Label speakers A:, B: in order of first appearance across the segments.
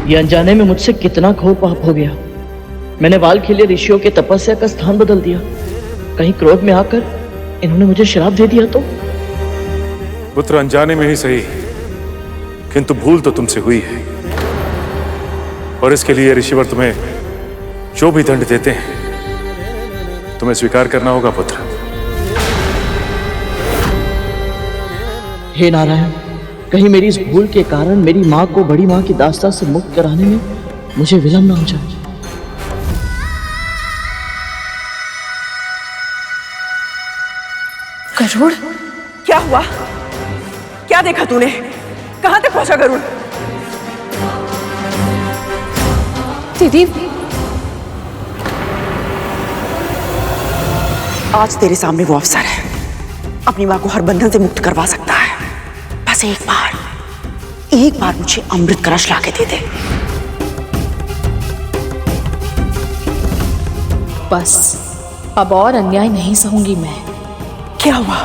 A: ये अनजाने में मुझसे कितना घोर पाप हो गया। मैंने वाल्खील्य ऋषियों के तपस्या का स्थान बदल दिया। कहीं क्रोध में आकर इन्होंने मुझे श्राप दे दिया तो?
B: पुत्र, अनजाने में ही सही, किंतु भूल तो तुमसे हुई है, और इसके लिए ऋषिवर तुम्हें जो भी दंड देते हैं तुम्हें स्वीकार करना होगा पुत्र।
A: हे नारायण, कहीं मेरी इस भूल के कारण मेरी माँ को बड़ी माँ की दास्ता से मुक्त कराने में मुझे विलंब न हो जाए।
C: गरुड़, क्या हुआ? क्या देखा तूने? कहां तक पहुंचा गरुड़?
D: दीदी,
C: आज तेरे सामने वो अवसर है, अपनी मां को हर बंधन से मुक्त करवा सकता है। बस एक बार मुझे अमृत कलश लाके दे दे।
D: बस अब और अन्याय नहीं सहूंगी मैं।
C: क्या हुआ?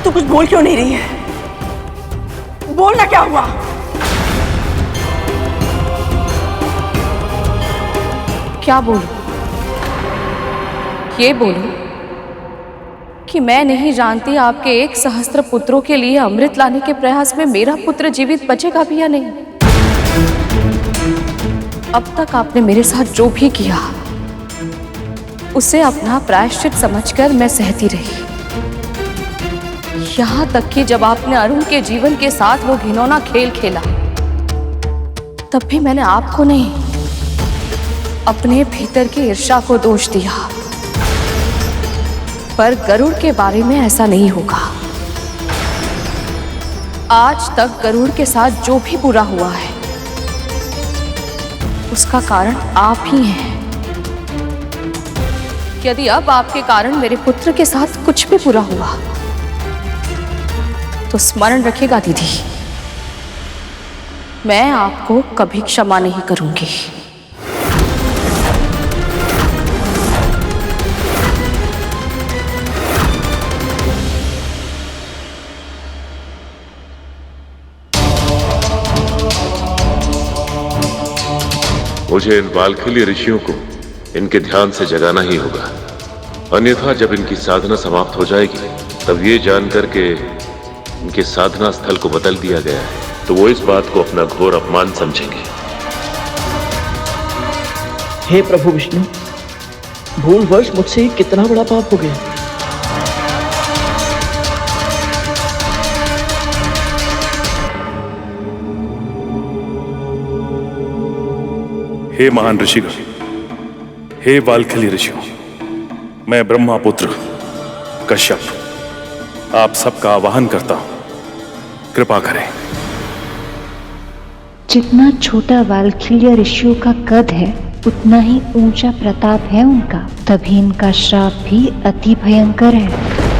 C: तू कुछ बोल क्यों नहीं रही है? बोलना, क्या हुआ?
D: क्या बोलूं? ये बोलूं कि मैं नहीं जानती आपके 1 सहस्त्र पुत्रों के लिए अमृत लाने के प्रयास में मेरा पुत्र जीवित बचेगा भी या नहीं। अब तक आपने मेरे साथ जो भी किया उसे अपना प्रायश्चित समझकर मैं सहती रही। यहां तक कि जब आपने अरुण के जीवन के साथ वो घिनौना खेल खेला, तब भी मैंने आपको नहीं, अपने भीतर की ईर्ष्या को दोष दिया। पर गरुड़ के बारे में ऐसा नहीं होगा। आज तक गरुड़ के साथ जो भी बुरा हुआ है उसका कारण आप ही हैं। यदि अब आपके कारण मेरे पुत्र के साथ कुछ भी बुरा हुआ तो स्मरण रखिएगा दीदी, मैं आपको कभी क्षमा नहीं करूंगी।
E: मुझे इन वाल्खील्य ऋषियों को इनके ध्यान से जगाना ही होगा, अन्यथा जब इनकी साधना समाप्त हो जाएगी तब ये जानकर के इनके साधना स्थल को बदल दिया गया है तो वो इस बात को अपना घोर अपमान समझेंगे।
A: हे प्रभु विष्णु, भूलवश मुझसे ये कितना बड़ा पाप हो गया।
B: हे महान ऋषिगण, हे वाल्खील्य ऋषियों, मैं ब्रह्मा पुत्र कश्यप आप सबका आवाहन करता हूं, कृपा करें।
F: जितना छोटा वाल्खील्य ऋषियों का कद है उतना ही ऊंचा प्रताप है उनका, तभी इनका श्राप भी अति भयंकर है।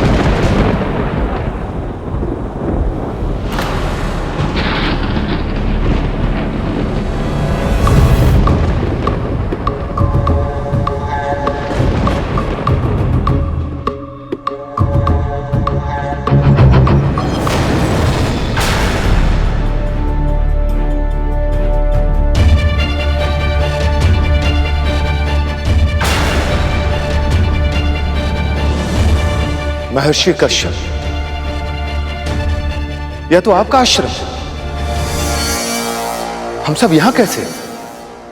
G: महर्षि कश्यप, यह तो आपका आश्रम है। हम सब यहां कैसे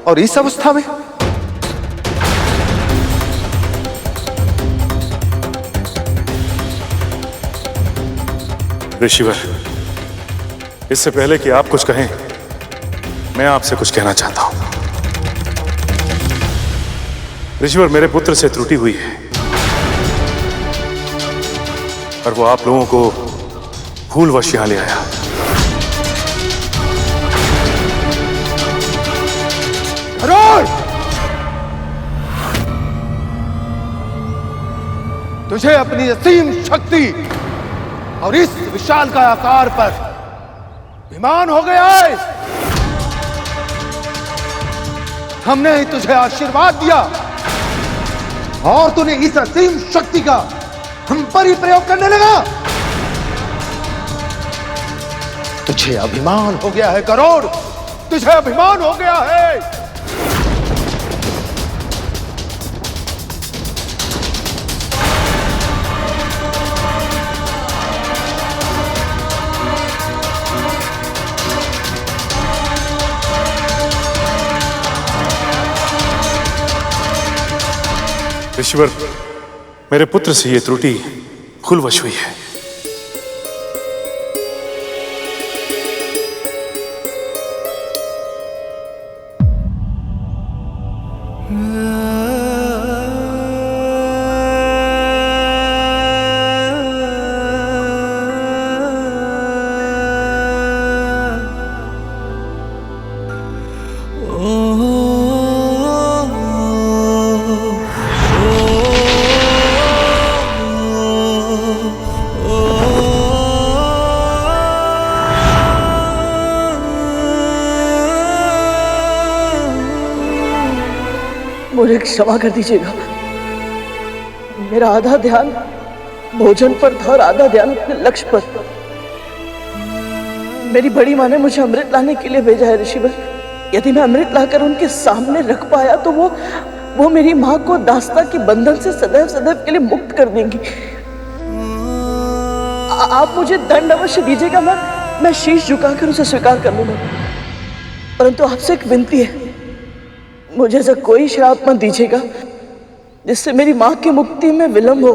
G: और इस अवस्था में?
B: ऋषिवर, इससे पहले कि आप कुछ कहें, मैं आपसे कुछ कहना चाहता हूं। ऋषिवर, मेरे पुत्र से त्रुटि हुई है और वो आप लोगों को भूलवश यहां ले आया।
G: गरुड़! तुझे अपनी असीम शक्ति और इस विशाल का आकार पर अभिमान हो गया है। हमने ही तुझे आशीर्वाद दिया और तूने इस असीम शक्ति का हम पर ही प्रयोग करने लगा। तुझे अभिमान हो गया है गरुड़, तुझे अभिमान हो गया है।
B: ऋषिवर, मेरे पुत्र से ये त्रुटि भूलवश हुई है।
A: मुझे क्षमा कर दीजिएगा। मेरा आधा ध्यान भोजन पर था और आधा ध्यान अपने लक्ष्य पर। मेरी बड़ी माँ ने मुझे अमृत लाने के लिए भेजा है ऋषिवर। यदि मैं अमृत लाकर उनके सामने रख पाया तो वो मेरी माँ को दास्ता के बंधन से सदैव सदैव के लिए मुक्त कर देंगी। आप मुझे दंड अवश्य दीजिएगा, मैं शीश झुकाकर उसे स्वीकार कर लूंगा। परंतु आपसे एक विनती है, मुझे ऐसा कोई श्राप मत दीजिएगा जिससे मेरी माँ की मुक्ति में विलंब हो।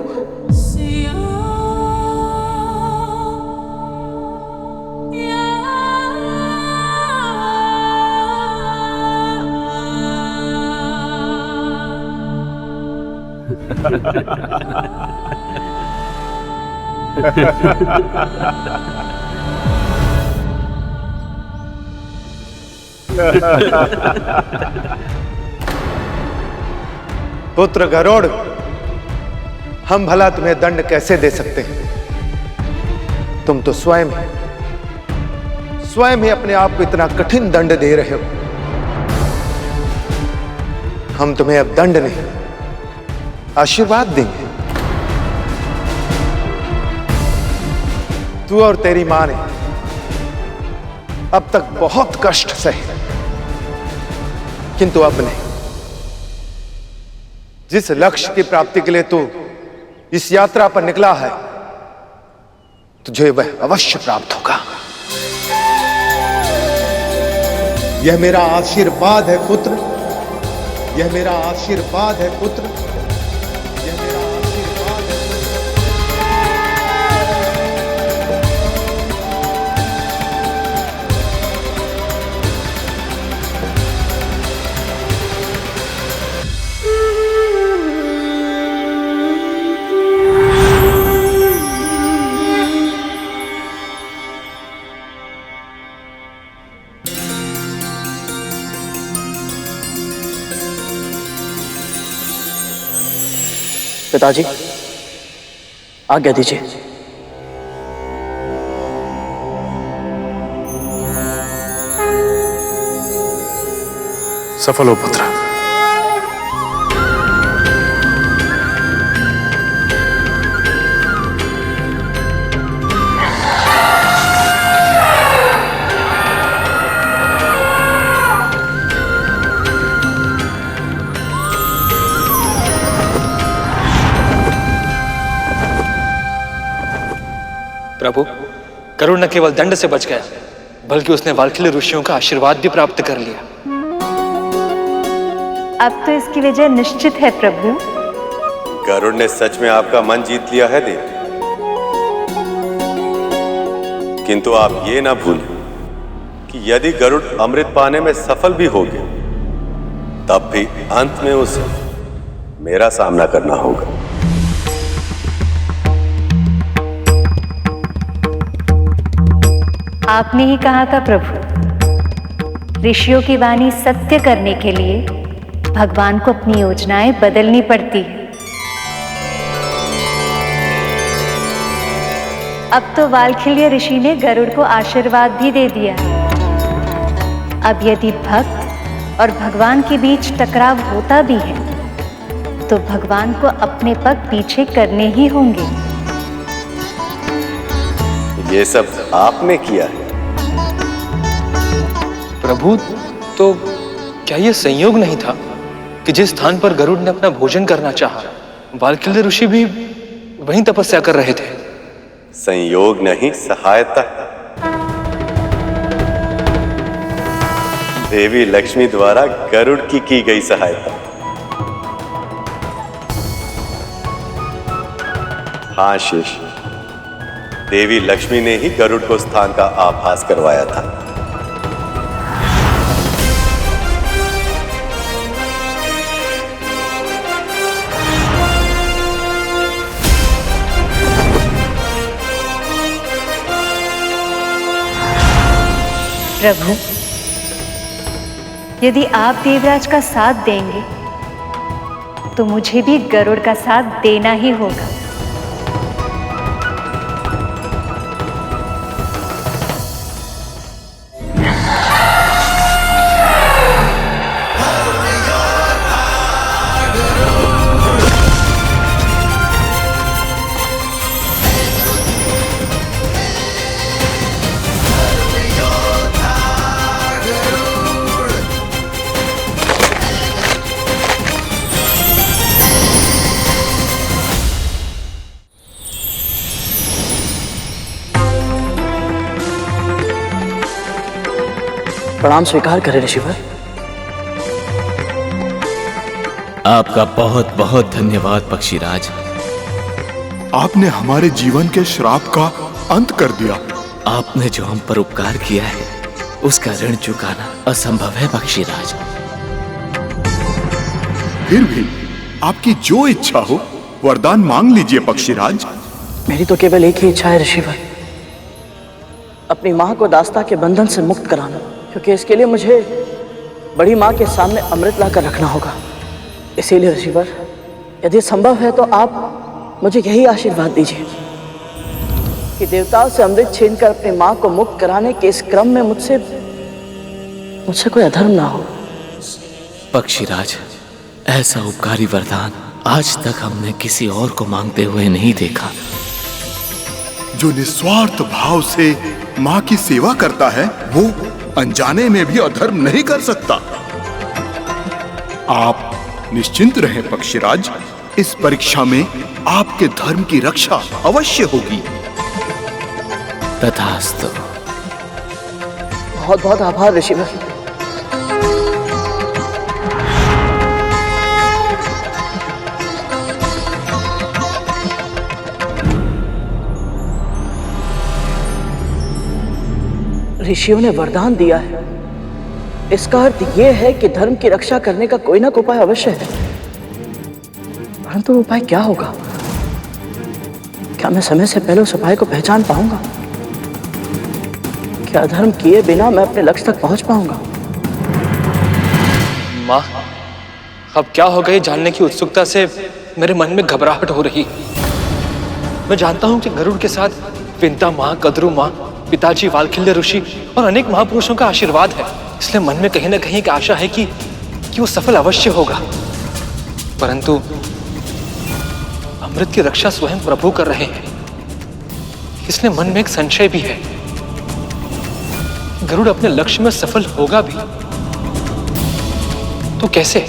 G: पुत्र गरुड़, हम भला तुम्हें दंड कैसे दे सकते हैं? तुम तो स्वयं ही अपने आप को इतना कठिन दंड दे रहे हो। हम तुम्हें अब दंड नहीं, आशीर्वाद देंगे। तू और तेरी मां ने अब तक बहुत कष्ट सहे, किंतु अब नहीं। जिस लक्ष्य की प्राप्ति के लिए तू इस यात्रा पर निकला है, तुझे वह अवश्य प्राप्त होगा। यह मेरा आशीर्वाद है पुत्र, यह मेरा आशीर्वाद है पुत्र, यह मेरा आशीर्वाद है।
A: पिताजी, आज्ञा दीजिए।
B: सफल हो पुत्र।
H: प्रभु, गरुड़ न केवल दंड से बच गया, बल्कि उसने वाल्खिल्य ऋषियों का आशीर्वाद भी प्राप्त कर लिया।
F: अब तो इसकी विजय निश्चित है प्रभु।
I: गरुड़ ने सच में आपका मन जीत लिया है देवी, किंतु आप ये ना भूलें कि यदि गरुड़ अमृत पाने में सफल भी हो गया, तब भी अंत में उसे मेरा सामना करना होगा।
F: आपने ही कहा था प्रभु, ऋषियों की वाणी सत्य करने के लिए भगवान को अपनी योजनाएं बदलनी पड़ती है। अब तो वाल्खिल्य ऋषि ने गरुड़ को आशीर्वाद भी दे दिया। अब यदि भक्त और भगवान के बीच टकराव होता भी है, तो भगवान को अपने पग पीछे करने ही होंगे।
I: ये सब आपने किया है,
H: प्रभु, तो क्या यह संयोग नहीं था कि जिस स्थान पर गरुड़ ने अपना भोजन करना चाहा, वाल्कील्य ऋषि भी वहीं तपस्या कर रहे थे?
I: संयोग नहीं, सहायता। देवी लक्ष्मी द्वारा गरुड़ की गई सहायता। हाँ शेष, देवी लक्ष्मी ने ही गरुड़ को स्थान का आभास करवाया था।
F: प्रभु, यदि आप देवराज का साथ देंगे तो मुझे भी गरुड़ का साथ देना ही होगा।
A: प्रणाम स्वीकार करें ऋषिवर।
J: आपका बहुत बहुत धन्यवाद पक्षीराज।
K: आपने हमारे जीवन के श्राप का अंत कर दिया।
J: आपने जो हम पर उपकार किया है उसका ऋण चुकाना असंभव है पक्षीराज।
K: फिर भी आपकी जो इच्छा हो वरदान मांग लीजिए पक्षीराज।
A: मेरी तो केवल एक ही इच्छा है ऋषिवर, अपनी माँ को दास्ता के बंधन से मुक्त कराना, क्योंकि इसके लिए मुझे बड़ी माँ के सामने अमृत लाकर रखना होगा। इसीलिए ऋषिवर, यदि संभव है तो आप मुझे यही आशीर्वाद दीजिए कि देवताओं से अमृत छीनकर अपनी माँ को मुक्त कराने के इस क्रम में मुझसे कोई अधर्म ना हो।
J: पक्षीराज, ऐसा उपकारी वरदान आज तक हमने किसी और को मांगते हुए नहीं देखा।
K: जो निस्वार्थ भाव से माँ की सेवा करता है वो अनजाने में भी अधर्म नहीं कर सकता। आप निश्चिंत रहें पक्षीराज, इस परीक्षा में आपके धर्म की रक्षा अवश्य होगी।
J: तथास्तु।
A: बहुत बहुत आभार ऋषिवर। ऋषियों ने वरदान दिया है, इसका अर्थ यह है कि धर्म की रक्षा करने का कोई ना कोई उपाय अवश्य है। परंतु उपाय क्या होगा? क्या मैं समय से पहले उस उपाय को पहचान पाऊंगा? क्या धर्म किए बिना मैं अपने लक्ष्य तक पहुंच पाऊंगा?
H: माँ, अब क्या होगा ये जानने की उत्सुकता से मेरे मन में घबराहट हो रही। मैं जानता हूं कि गरुड़ के साथ विंता माँ, कद्रू माँ, पिताजी वाल्कील्य ऋषि और अनेक महापुरुषों का आशीर्वाद है, इसलिए मन में कहीं ना कहीं एक आशा है कि वो सफल अवश्य होगा। परंतु अमृत की रक्षा स्वयं प्रभु कर रहे हैं, इसलिए मन में एक संशय भी है। गरुड़ अपने लक्ष्य में सफल होगा भी तो कैसे?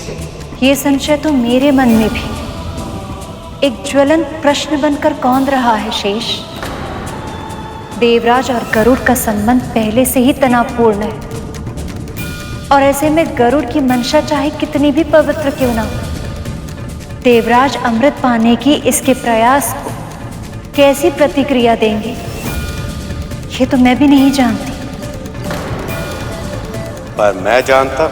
F: ये संशय तो मेरे मन में भी एक ज्वलंत प्रश्न बनकर कौंध रहा है शेष। देवराज और गरुड़ का संबंध पहले से ही तनावपूर्ण है, और ऐसे में गरुड़ की मंशा चाहे कितनी भी पवित्र क्यों ना हो, देवराज अमृत पाने की इसके प्रयास को कैसी प्रतिक्रिया देंगे ये तो मैं भी नहीं जानती।
I: पर मैं जानता,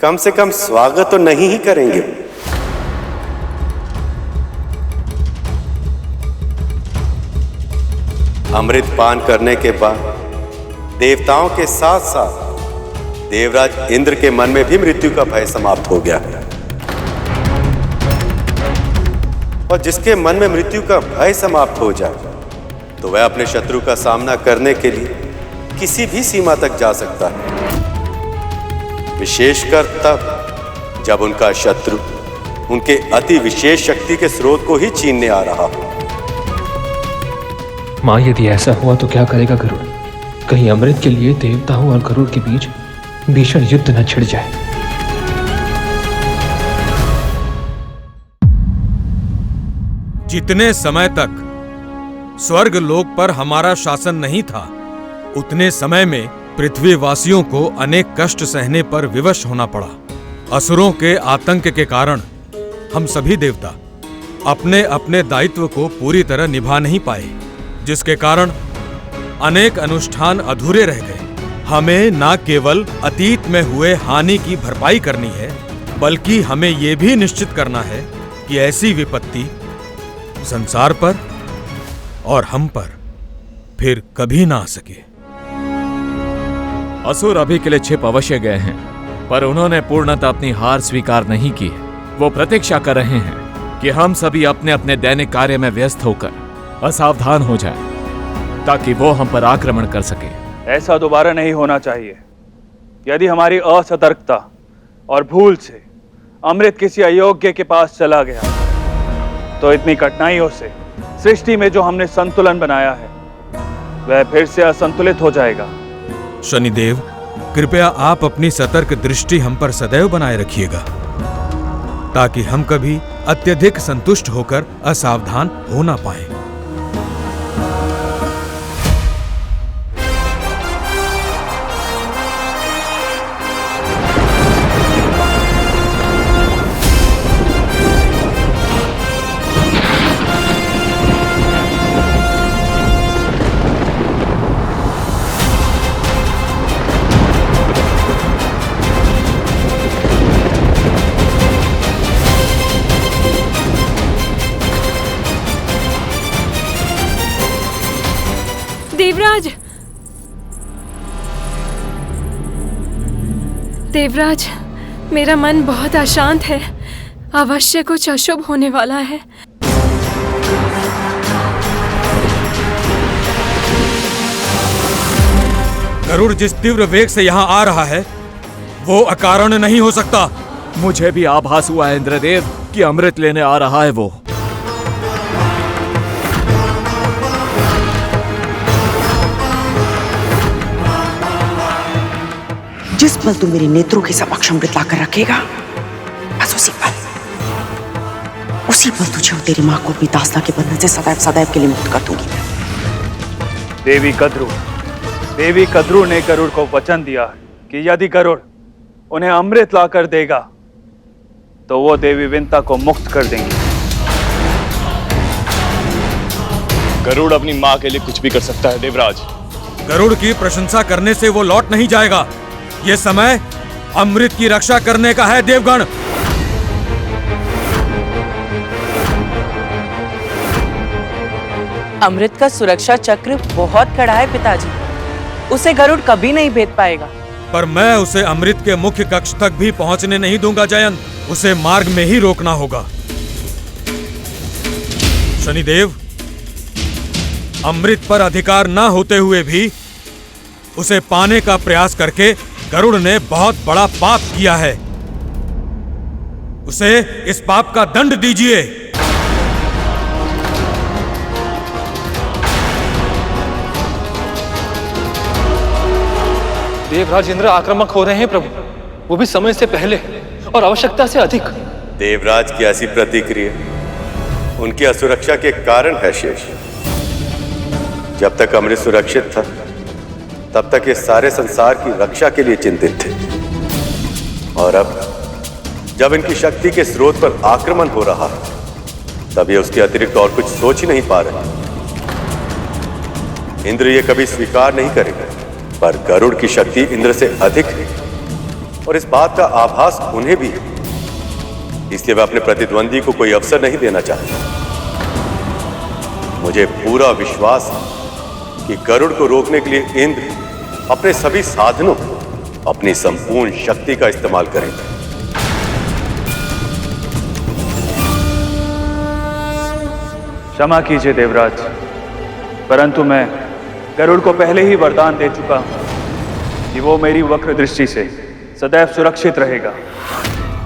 I: कम से कम स्वागत तो नहीं ही करेंगे। अमृत पान करने के बाद देवताओं के साथ साथ देवराज इंद्र के मन में भी मृत्यु का भय समाप्त हो गया। और जिसके मन में मृत्यु का भय समाप्त हो जाए तो वह अपने शत्रु का सामना करने के लिए किसी भी सीमा तक जा सकता है, विशेषकर तब जब उनका शत्रु उनके अति विशेष शक्ति के स्रोत को ही छीनने आ रहा हो।
H: माँ, यदि ऐसा हुआ तो क्या करेगा गरुड़? कहीं अमृत के लिए देवताओं और गरुड़ के बीच भीषण युद्ध न छिड़ जाए।
L: जितने समय तक स्वर्ग लोक पर हमारा शासन नहीं था, उतने समय में पृथ्वीवासियों को अनेक कष्ट सहने पर विवश होना पड़ा। असुरों के आतंक के कारण हम सभी देवता अपने अपने दायित्व को पूरी तरह निभा नहीं पाए, जिसके कारण अनेक अनुष्ठान अधूरे रह गए। हमें न केवल अतीत में हुए हानि की भरपाई करनी है, बल्कि हमें यह भी निश्चित करना है कि ऐसी विपत्ति संसार पर और हम पर फिर कभी ना आ सके।
J: असुर अभी के लिए छिप अवश्य गए हैं, पर उन्होंने पूर्णतः अपनी हार स्वीकार नहीं की है। वो प्रतीक्षा कर रहे हैं कि हम सभी अपने अपने दैनिक कार्य में व्यस्त होकर असावधान हो जाएं, ताकि वो हम पर आक्रमण कर सके।
M: ऐसा दोबारा नहीं होना चाहिए। यदि हमारी असतर्कता और भूल से अमृत किसी अयोग्य के पास चला गया, तो इतनी कठिनाइयों से सृष्टि में जो हमने संतुलन बनाया है, वह फिर से असंतुलित हो जाएगा।
L: शनिदेव, कृपया आप अपनी सतर्क दृष्टि हम पर सदैव बनाए रखिएगा, ताकि हम कभी अत्यधिक संतुष्ट होकर असावधान हो ना पाएं।
N: देवराज, देवराज, मेरा मन बहुत अशांत है। अवश्य कुछ अशुभ होने वाला है।
L: गरुड़ जिस तीव्र वेग से यहाँ आ रहा है, वो अकारण नहीं हो सकता।
J: मुझे भी आभास हुआ है इंद्रदेव कि अमृत लेने आ रहा है वो।
C: जिस पल तू मेरे नेत्रों के समक्ष अमृत लाकर रखेगा, बस उसी पल तुझे और तेरी मां को अपनी दासता के बंधन से सदैव सदैव के लिए मुक्त कर दूंगी।
M: देवी कद्रू ने गरुड़ को वचन दिया कि यदि गरुड़ उन्हें अमृत लाकर देगा, तो वो देवी विंता को मुक्त कर देंगी।
O: गरुड़ अपनी मां के लिए कुछ भी कर सकता है देवराज।
L: गरुड़ की प्रशंसा करने से वो लौट नहीं जाएगा। ये समय अमृत की रक्षा करने का है देवगण।
A: अमृत का सुरक्षा चक्र बहुत कड़ा है पिताजी, उसे गरुड़ कभी नहीं भेद पाएगा।
L: पर मैं उसे अमृत के मुख्य कक्ष तक भी पहुंचने नहीं दूंगा जयंत। उसे मार्ग में ही रोकना होगा। शनिदेव, अमृत पर अधिकार न होते हुए भी उसे पाने का प्रयास करके गरुड़ ने बहुत बड़ा पाप किया है। उसे इस पाप का दंड दीजिए।
H: देवराज इंद्र आक्रामक हो रहे हैं प्रभु, वो भी समय से पहले और आवश्यकता से अधिक।
I: देवराज की ऐसी प्रतिक्रिया उनकी असुरक्षा के कारण है शेष। जब तक अमृत सुरक्षित था, तब तक ये सारे संसार की रक्षा के लिए चिंतित थे, और अब जब इनकी शक्ति के स्रोत पर आक्रमण हो रहा है, तब ये उसके अतिरिक्त और कुछ सोच ही नहीं पा रहे। इंद्र ये कभी स्वीकार नहीं करेगा, पर गरुड़ की शक्ति इंद्र से अधिक है, और इस बात का आभास उन्हें भी है। इसलिए वे अपने प्रतिद्वंदी को कोई अवसर नहीं देना चाहते। मुझे पूरा विश्वास है कि गरुड़ को रोकने के लिए इंद्र अपने सभी साधनों, अपनी संपूर्ण शक्ति का इस्तेमाल करेंगे।
M: क्षमा कीजिए देवराज, परंतु मैं गरुड़ को पहले ही वरदान दे चुका हूं कि वो मेरी वक्र दृष्टि से सदैव सुरक्षित रहेगा।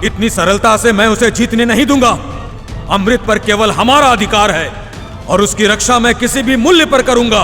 L: इतनी सरलता से मैं उसे जीतने नहीं दूंगा। अमृत पर केवल हमारा अधिकार है। और उसकी रक्षा मैं किसी भी मूल्य पर करूंगा।